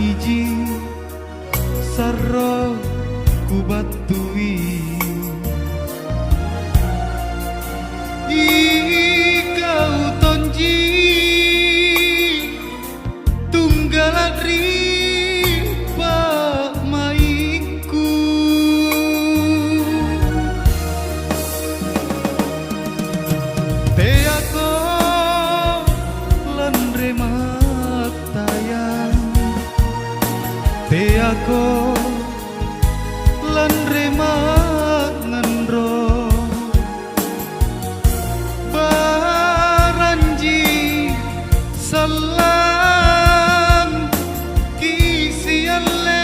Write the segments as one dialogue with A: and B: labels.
A: naiji sarro kubatui ikau tonji tunggal ripa maiku te ako lanre matayang te ako lanre mangendro baranji salam kisiale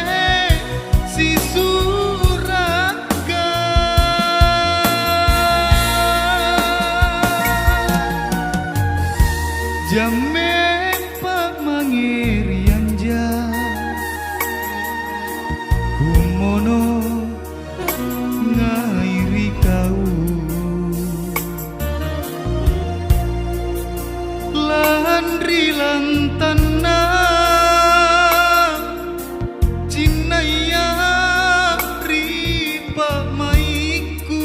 A: si suraga jame pak mangirian ja kumono ngairi kau landri lantana cinaya ripa maiku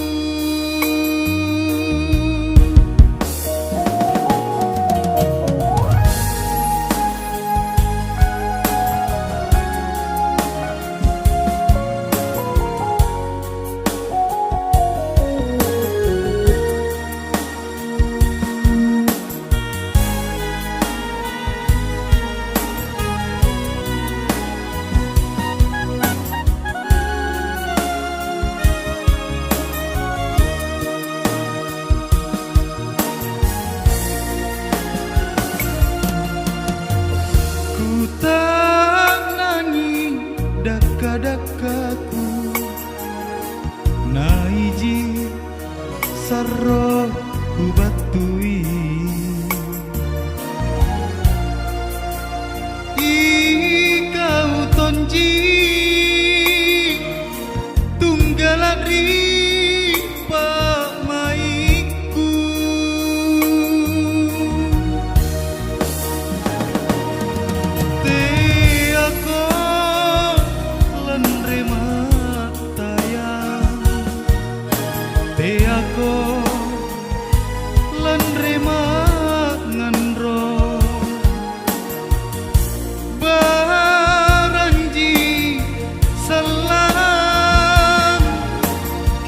A: daka-dakaku naiji sarro kubatui ikau tonji tunggal ripa maiku te ako lanre matayang te ako lanre mangendro baranji salam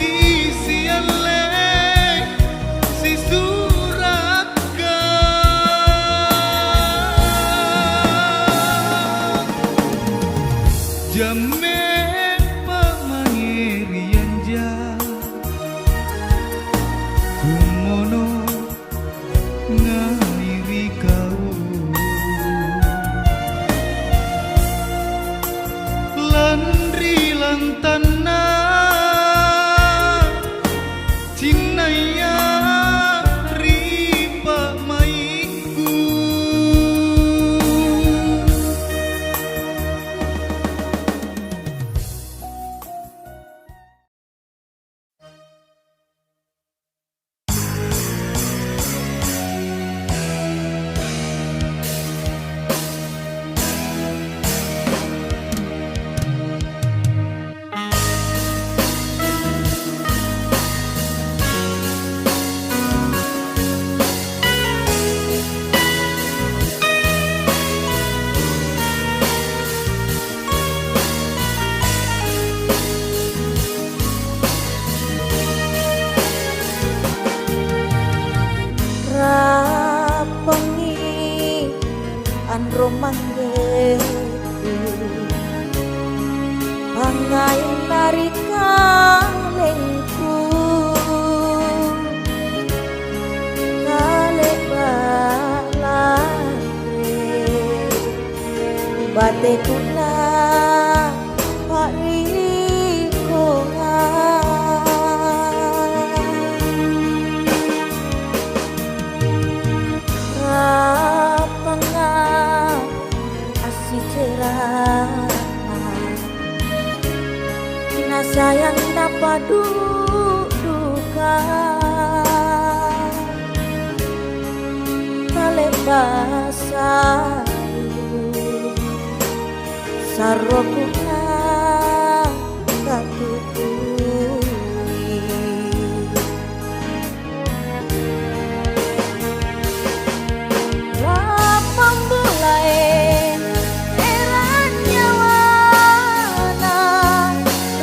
A: kisiale si suraga jame pak mangirian ja kumono ngairi kau landri lantana cinaya ripa maiku
B: rapengi andro mangge pangai narika lengku kale balare bate kuna parikonga rapanga asicera na sayang na paduduka kalebasa sarokuna katutui lapang mulai eranya wana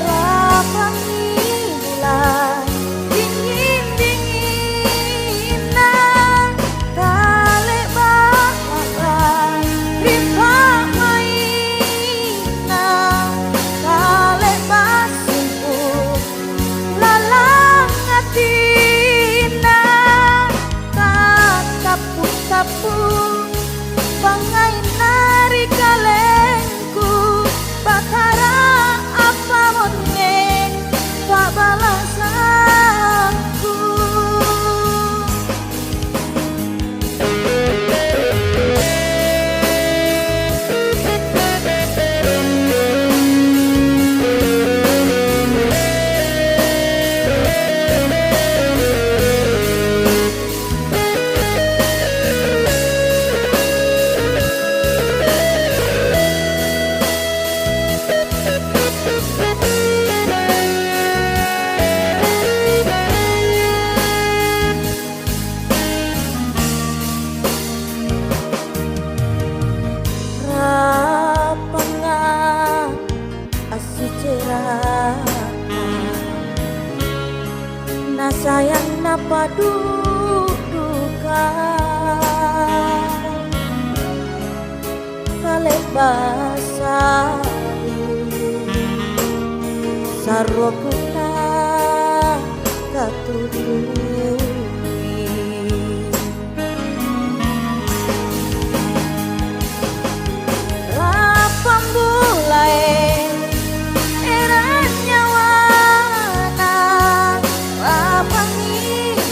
B: rapangi bulan dingin dinginan kale bakalan ripa maina kale basimpu lalang atina katapu-tapu pangai nari kalengku batara apa moneng tak balasanku rapanga asicera na sayang na paduduka kalebasa sarokuna katutui lapang mulai eranya wana lapangi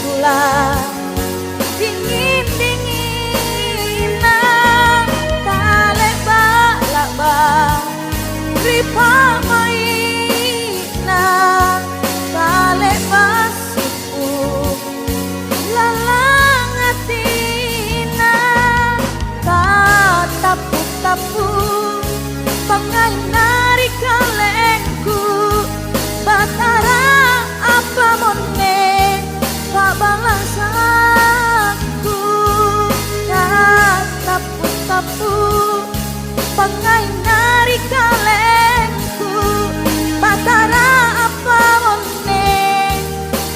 B: bulan dingin dinginan kale balaba ripa maina kale basipu lalang atina katapu-tapu pangai nari kalengku batara apa moneng tak balasanku katapu-tapu pangai nari kalengku batara apa moneng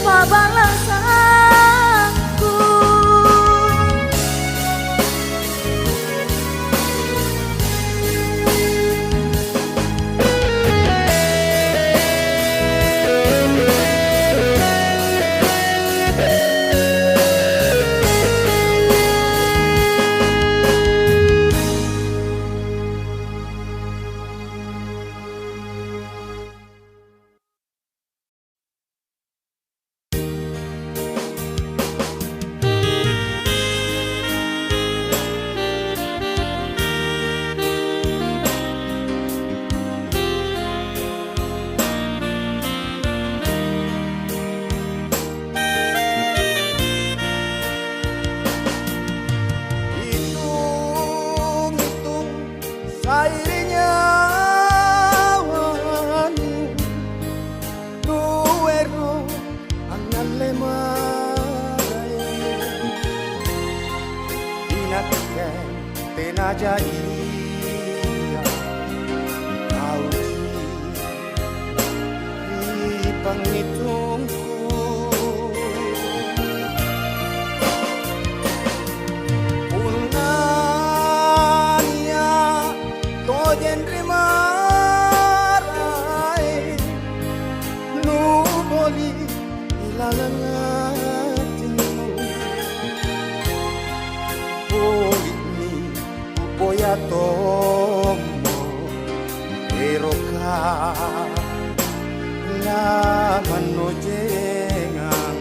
B: tak balasanku
C: airinya wanu nuero angan lemai inatke tenaja iya auji di pangitungku genre marai nuboli ilalangatimu bolini upoya tomo eroka na manojengang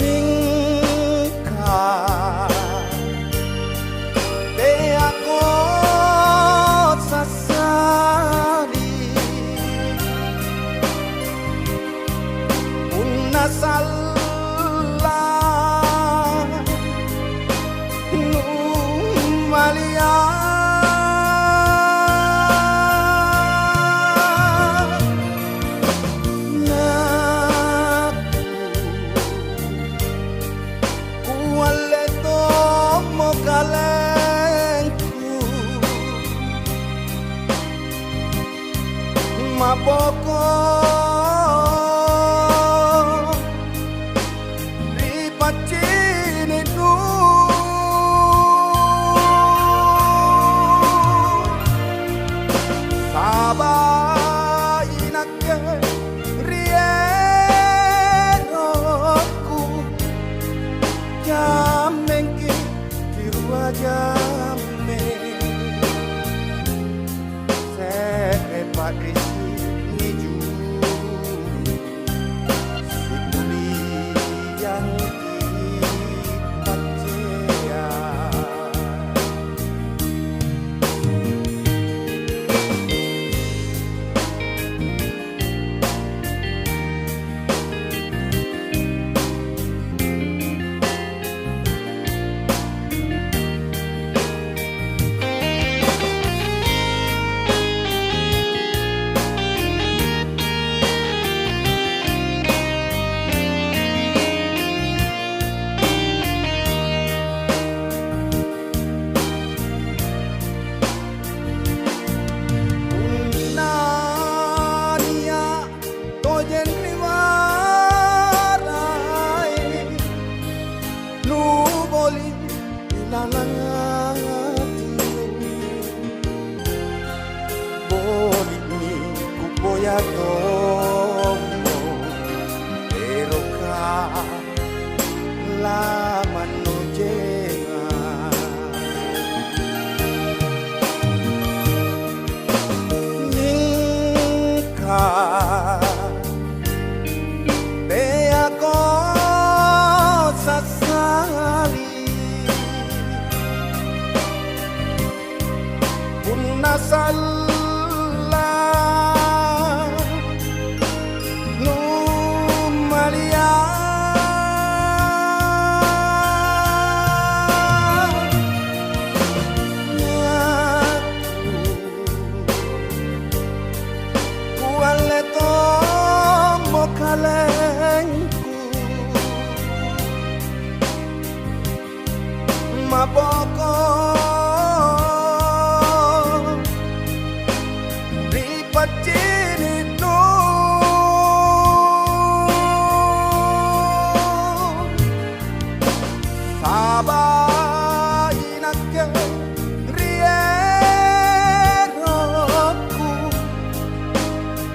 C: mingka salah wajahmu sepat di juru si puli yang dipercaya. Ya tomo eroka la mano llega ningka bea cosa sali una sal maboko ripatini no sabainake rieroku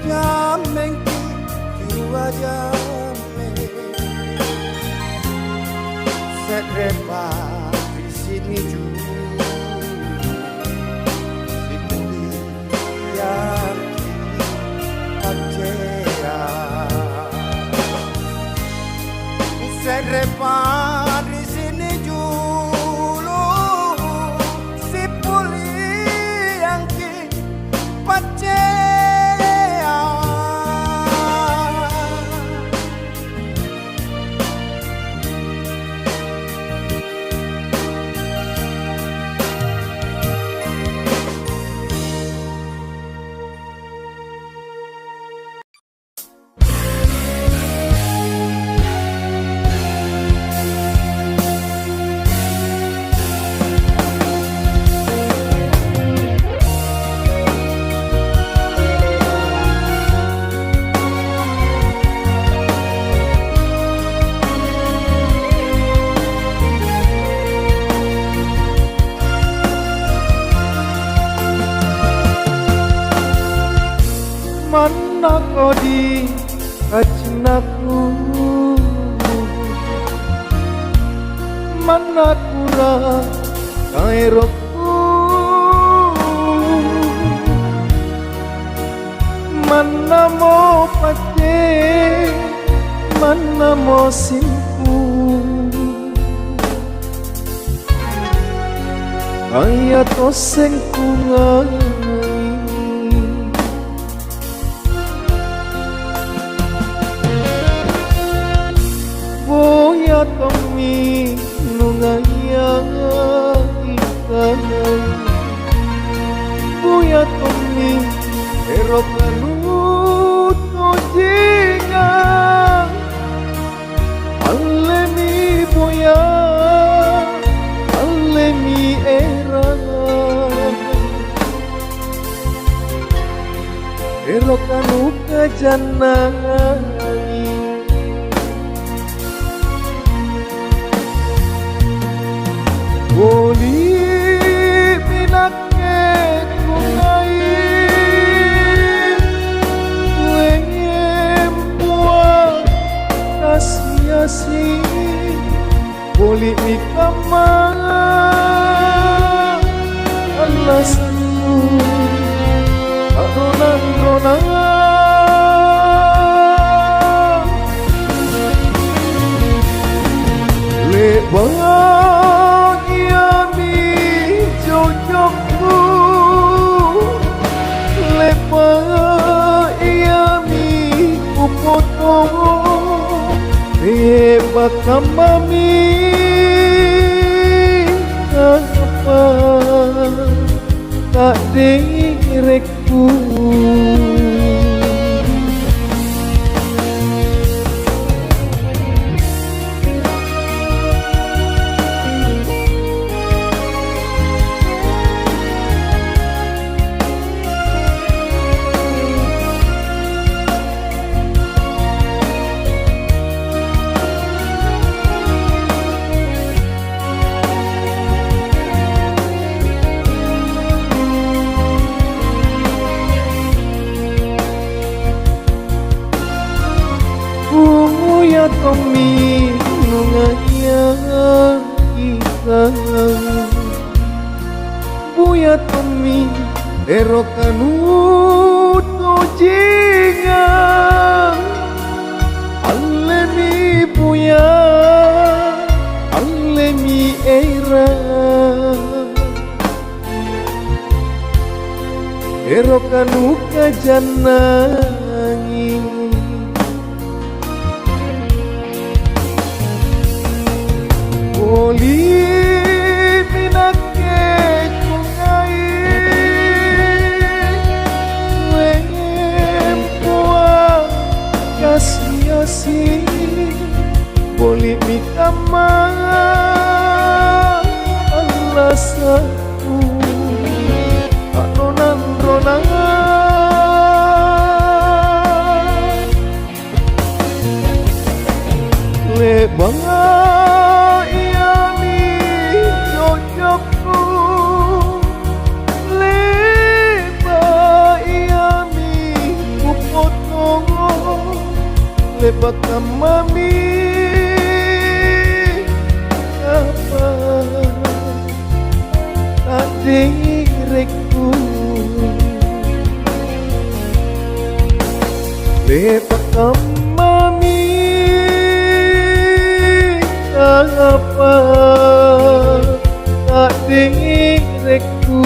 C: yamenki kiwajame setrepa sini juru si puli yang dipercaya serepan di sini juru si puli yang dipercaya.
A: Mana kau di kacinaku, mana kura kairokku, mana mau pace, mana mau simpu, kaya toseng kungai. Boya tomi nungaya ikanai Boya tomi erokanut ojinga Alemi boya Alemi erokanut kajanai Woli pinake kunai Wengem buah kasih-asih Woli ikamai bakal mami apa tak direkku. Ya tomi nunganya kita Buya tomi erokanu tojinga Alemi buya Alemi era Erokanu kajanangi Oli minake kungai Wempoa kasih Boli mikama alasanku Anonan ronan Lebang Lebat mami apa tak direkku Lebat mami apa tak direkku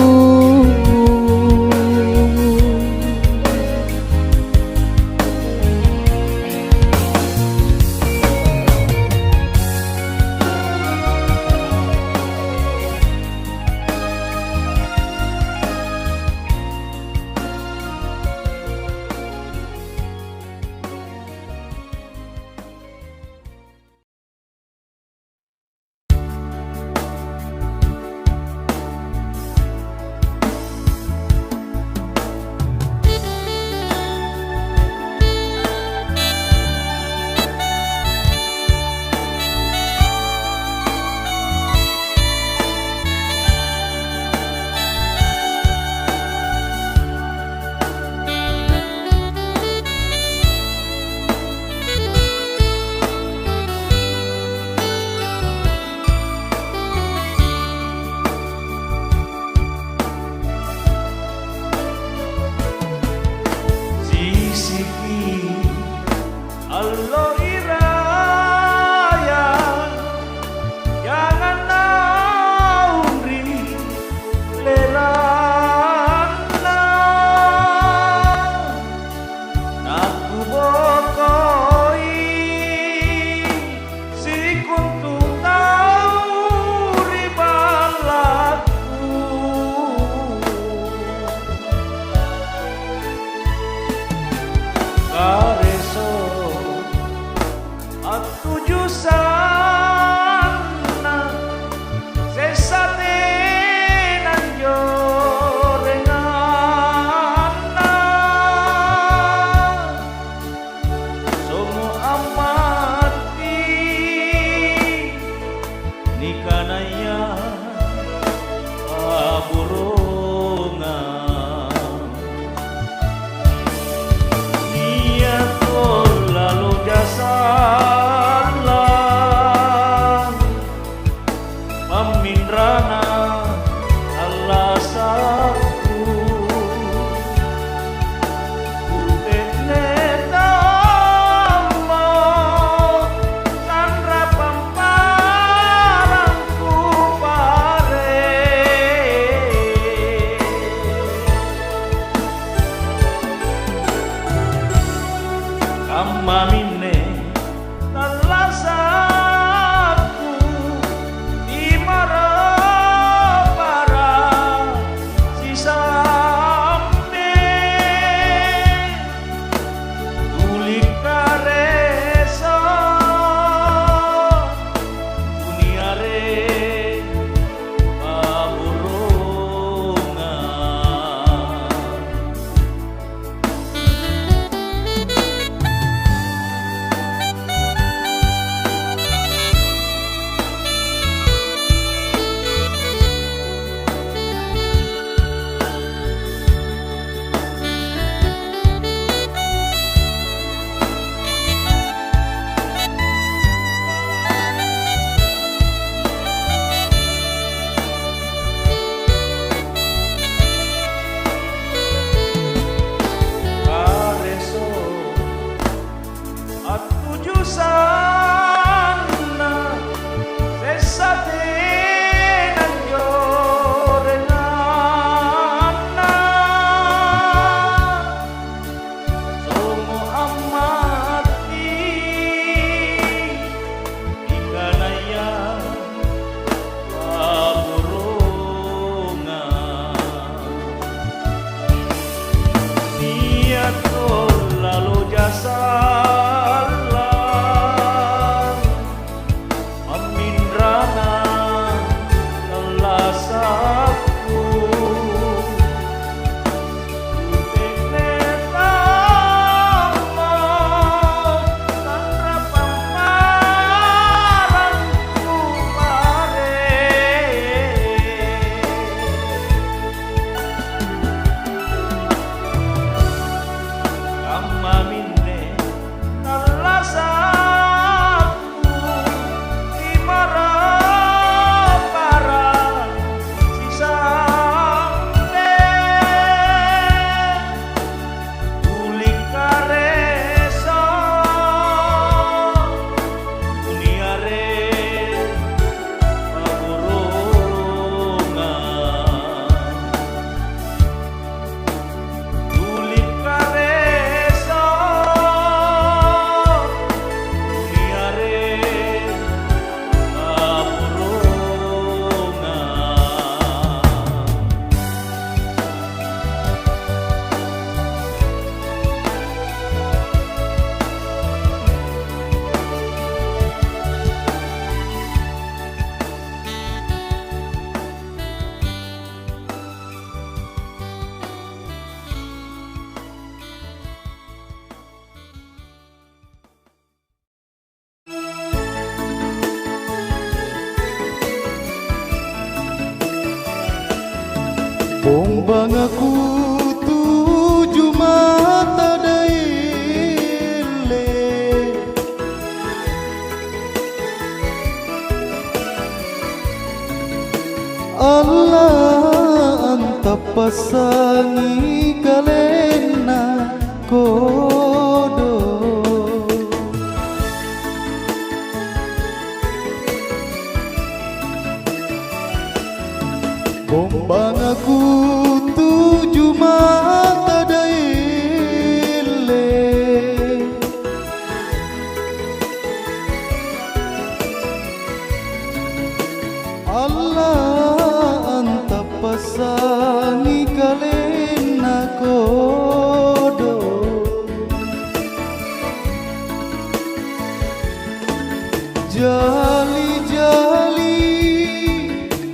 A: Bombang aku tujuh mata daile, Allah antap pasangi kalena kodo. Bombang aku tujuh mata daile, Allah antap pasangi kalena kodo. Jali-jali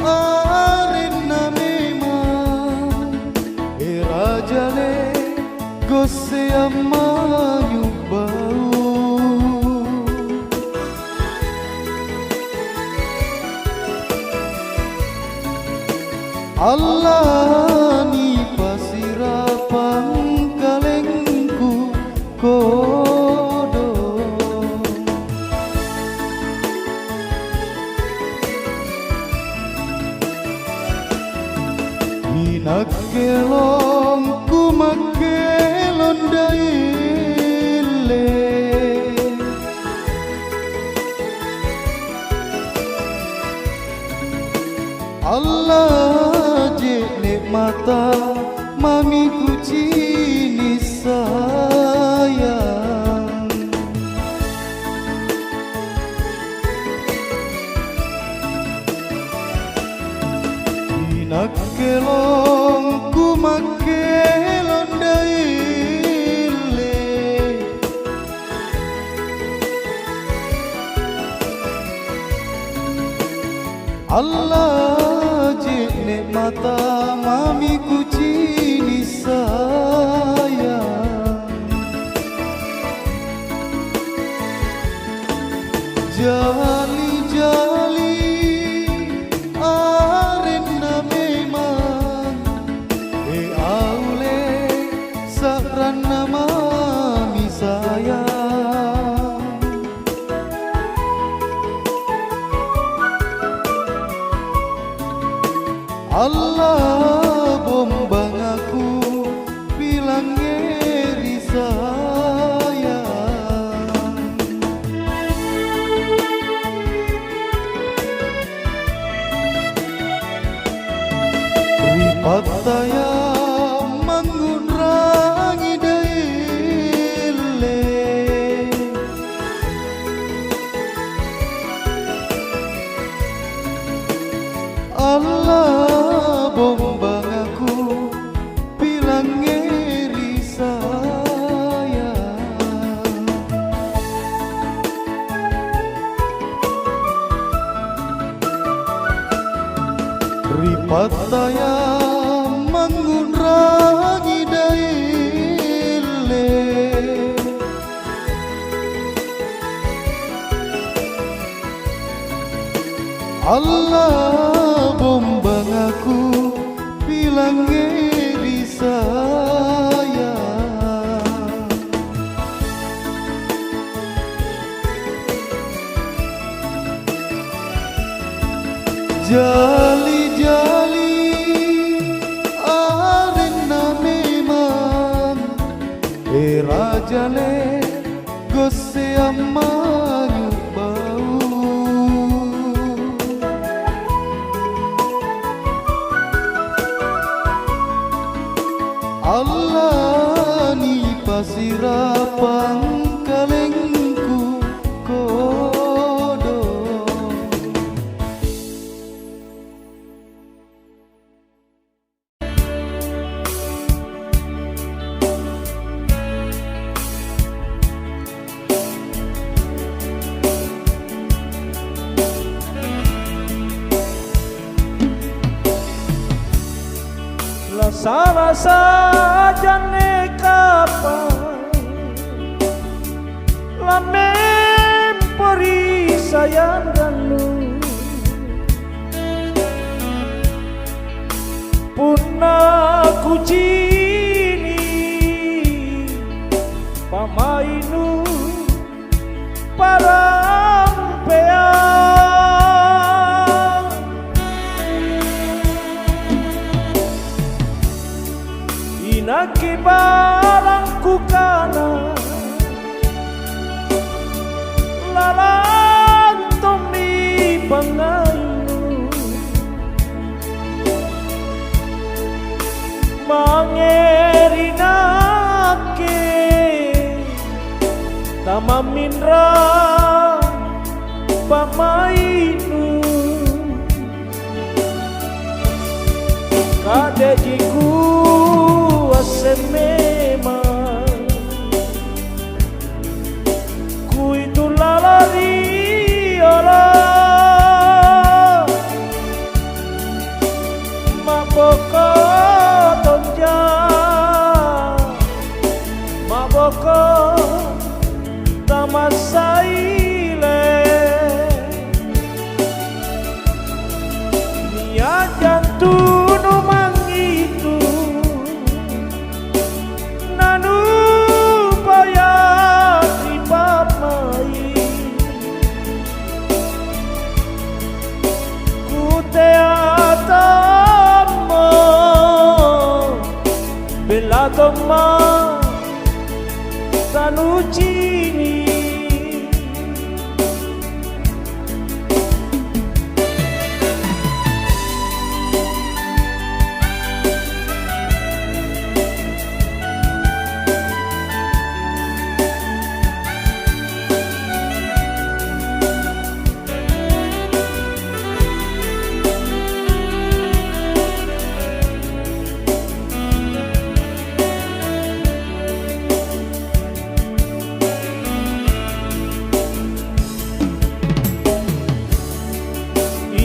A: arena memang erajale gose amanyu bau. Allah ni pasirapang kalengku kodo. Minak kelong ku makelon daile, Allah je mata mami ku cini sayang. Minak kelong ku makelon daile, Allah je mata mami ku cini sayang. Jali-jali arena memang aule sakrana mami sayang. Allah bombang aku bilang ngeri sayang. Ripataya manggunrangi daile, Allah bombang aku bilang ngeri sayang. Ripataya manggunrangi daile, Allah bombang aku bilang ngeri sayang. Jali-jali arena memang erajale gose amanyu bau. Allah ni pasirapang kalengku kodo.
D: Rasa-rasa jane kapan lamem pori sayang danu punna kucini pamainu parampean inaki barangku kana lalantomi pangainu mangerinake tamaminra pamainu kadejiku asemema kuitu lalari ora maboko tonja maboko tamasaile nia jantunu mangitu nanu paya dipamai kuteatamo belatoma tanucini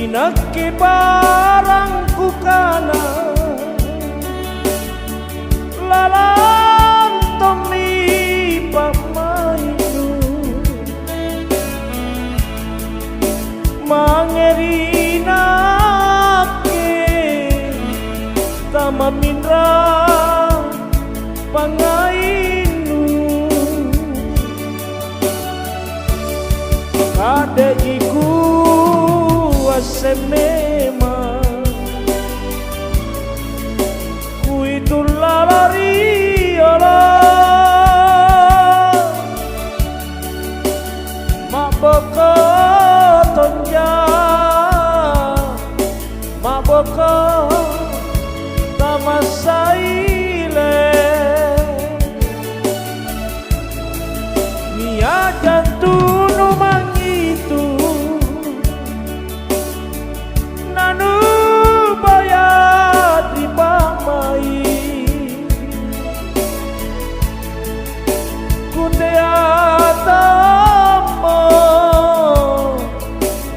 D: inaki barangku kana lalantomi pamainu mangerinake tamaminra pangainu kadejiku asemema kuitu lalari ora maboko tonja maboko tamasaile nia jantunu mangitu nanu bayat dipamai kundeatamo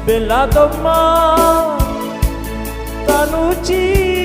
D: belatoma tanucini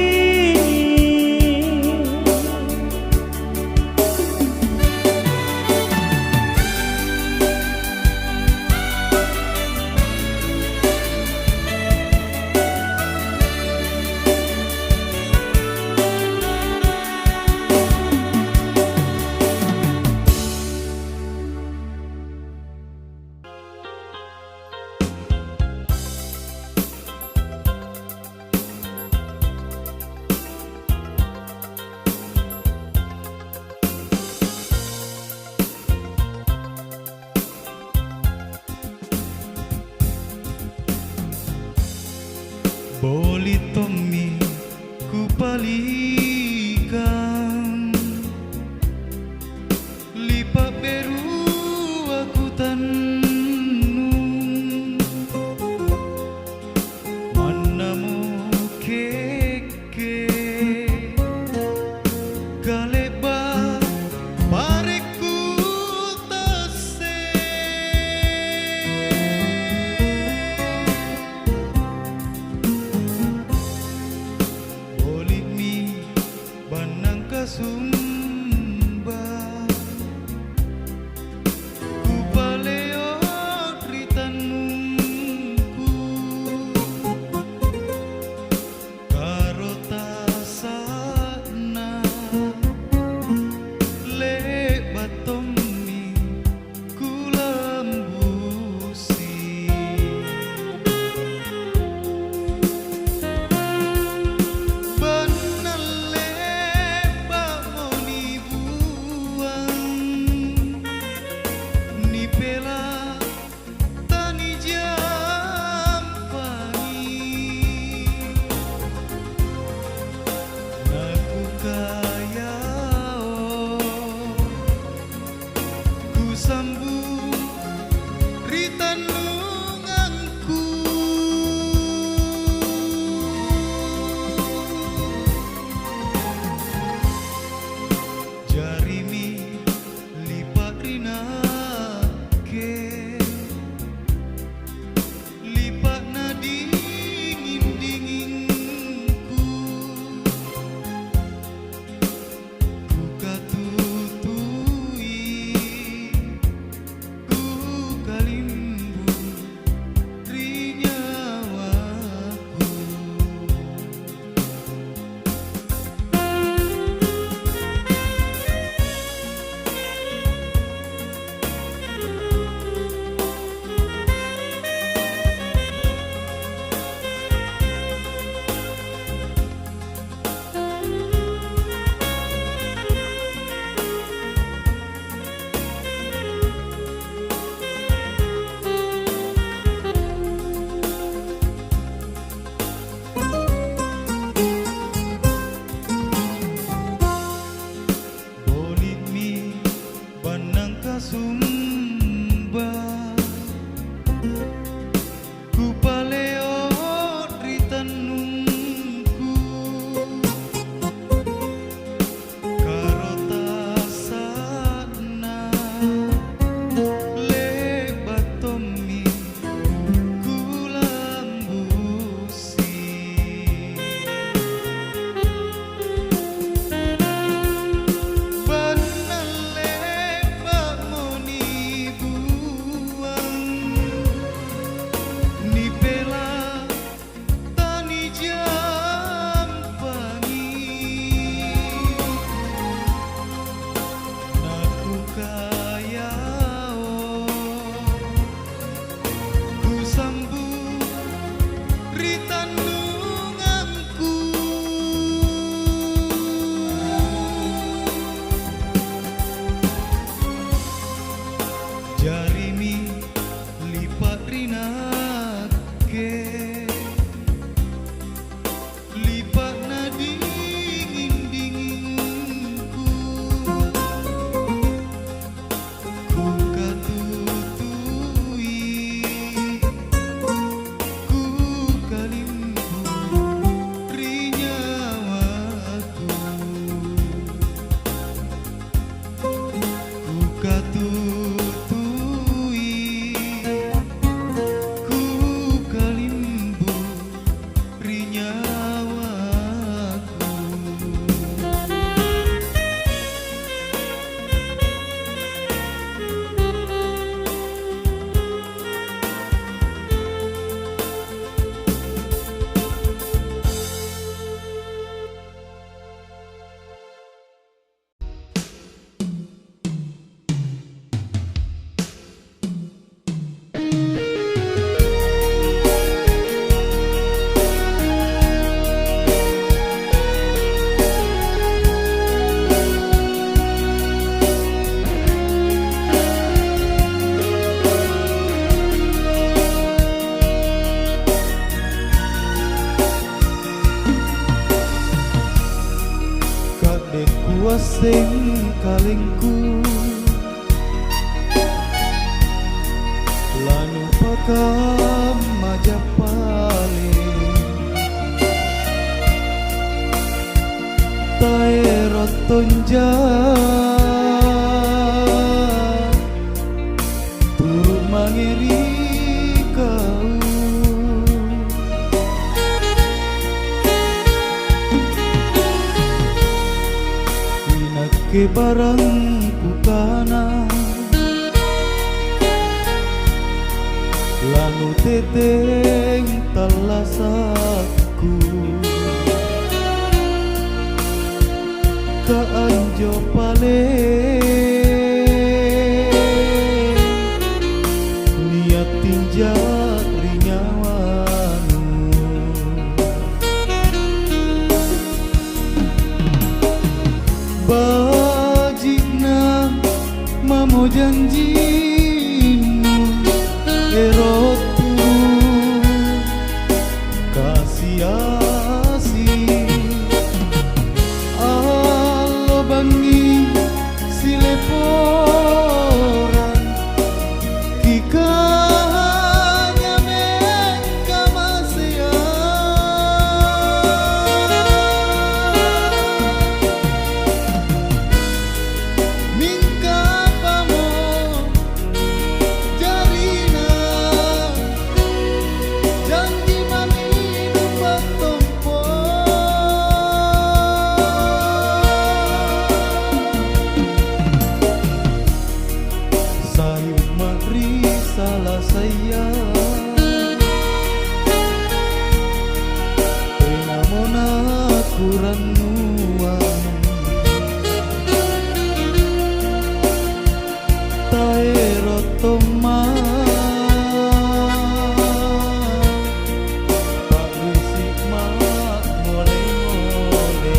A: Bolitomi kupalikan lipa beru aku tanum manamu keke galeba pareku tase Karota sana adekku asing kalingku lanu pakam majapale tae rotonja turu mangiri kau ke barang pukana lanu teteng talasakku ka anjo pale niat tinjak rinyawanu bajikna mamo janjimu erotu kasih-asi alo bangi sileporan kikanya mengkamasea mingkapamo jarina janji maninu patompo sayung mari salah saya penamona kurang nuang tae rotoma pak risik mak mole-mole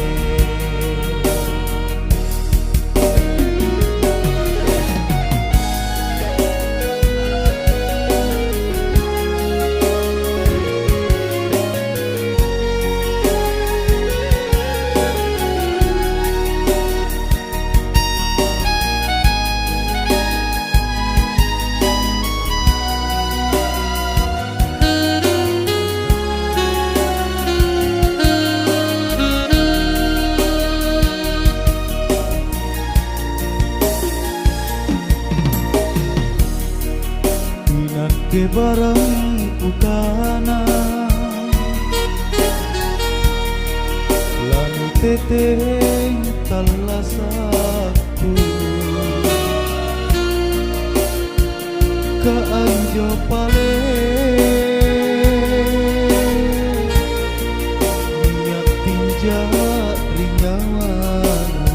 A: ke barang pukana lanu teteng talasaku ka anjo pale niat tinjak rinyawanu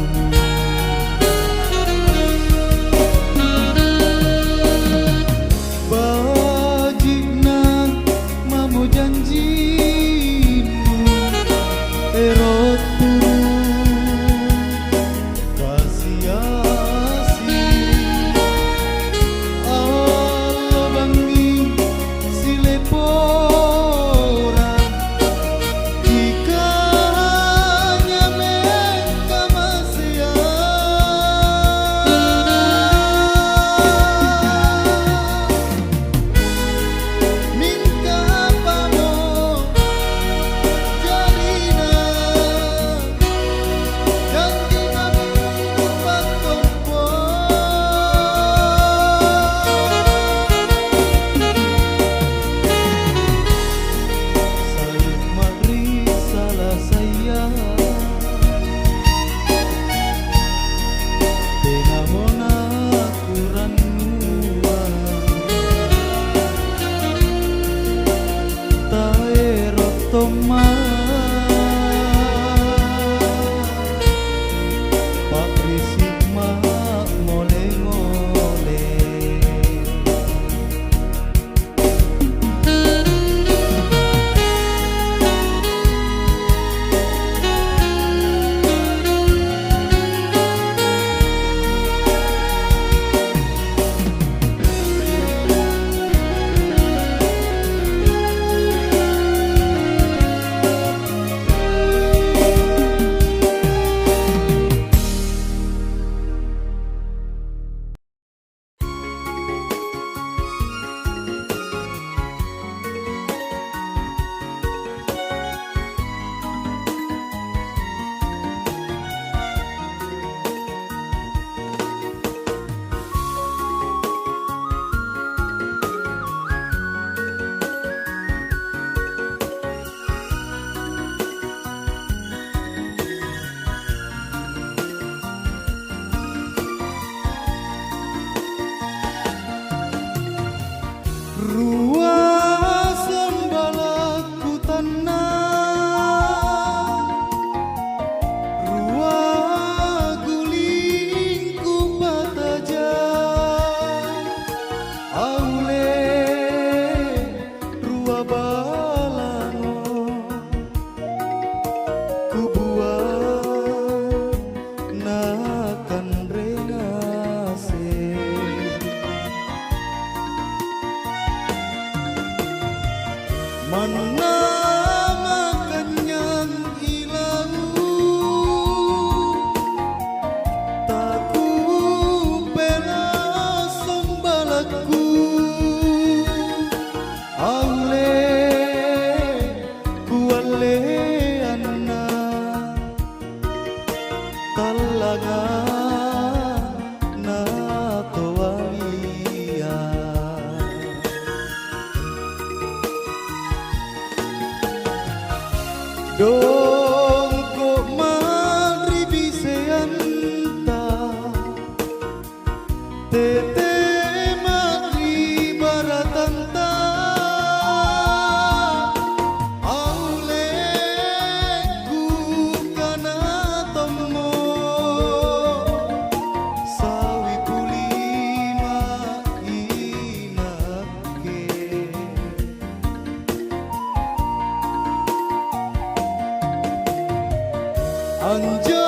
A: bajikna mamo janjimu erotu kasih-asi alo bangi sileporan kikanya sorangan na toalia dong kok magribi seanta tete magri baratanta aule ku kana tomo sawi pulima inake Anja